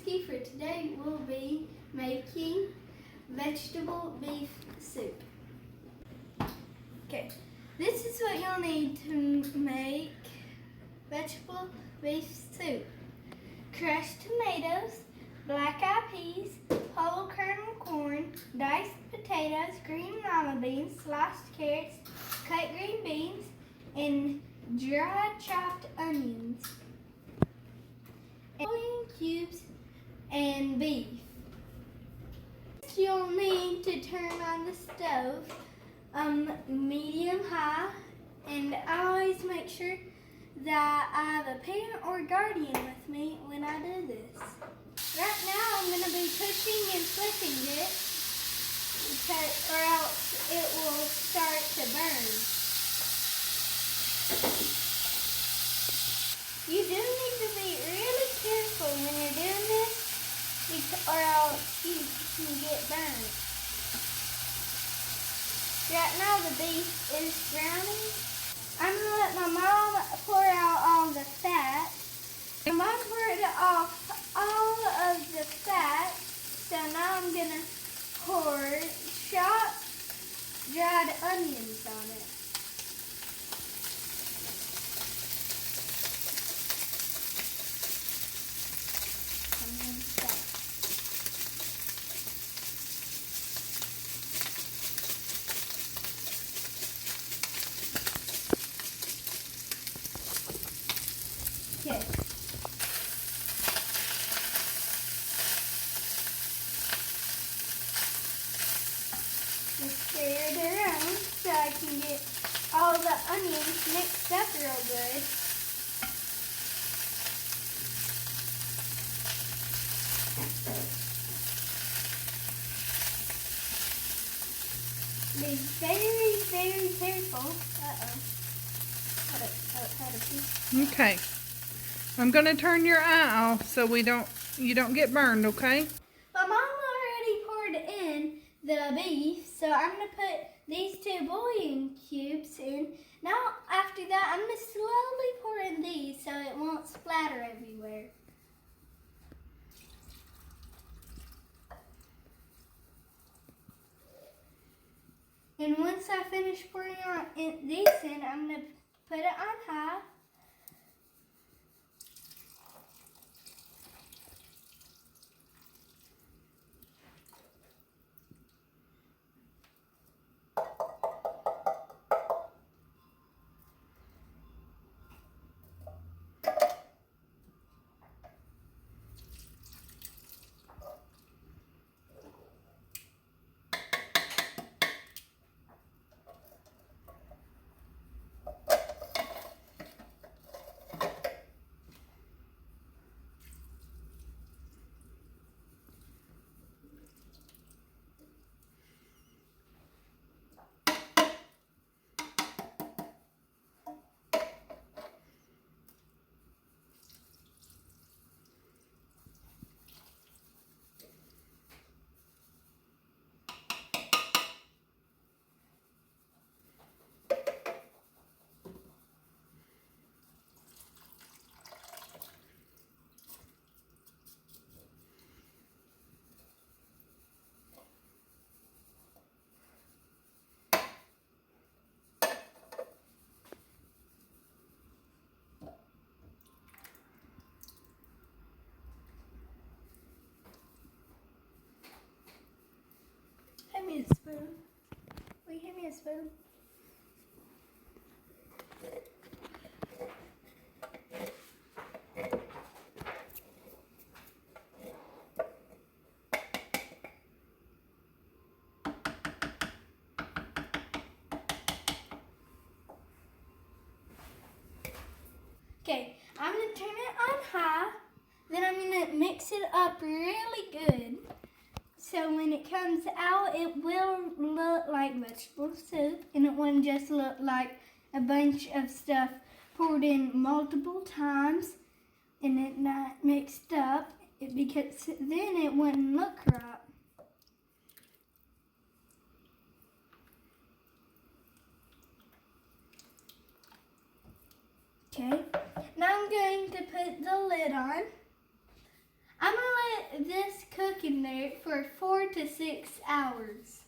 Kiefer. Today we'll be making vegetable beef soup. Okay, this is what you'll need to make vegetable beef soup. Crushed tomatoes, black-eyed peas, whole kernel corn, diced potatoes, green lima beans, sliced carrots, cut green beans, and dry chopped onions. And cubes and beef. You'll need to turn on the stove medium high, and I always make sure that I have a parent or guardian with me when I do this. Right now I'm going to be pushing and flipping it or else it will start to burn. You do need to be really careful when you're doing this or else you can get burned. Right now the beef is browning. I'm going to let my mom pour out all the fat. My mom poured off all of the fat, so now I'm going to pour chopped dried onions on it. Okay. Let's stir it around so I can get all the onions mixed up real good. Be very, very careful. Okay. I'm going to turn your eye off so you don't get burned, okay? My mom already poured in the beef, so I'm going to put these 2 bouillon cubes in. Now, after that, I'm going to slowly pour in these so it won't splatter everywhere. And once I finish pouring these in, I'm going to put it on high. Hand me a spoon. Will you hand me a spoon? Okay, I'm going to turn it on high. Then I'm going to mix it up really good. So when it comes out, it will look like vegetable soup, and it won't just look like a bunch of stuff poured in multiple times and it not mixed up, because then it wouldn't look right. Okay, now I'm going to put the lid on. I'm going to let this cook in there for 4 to 6 hours.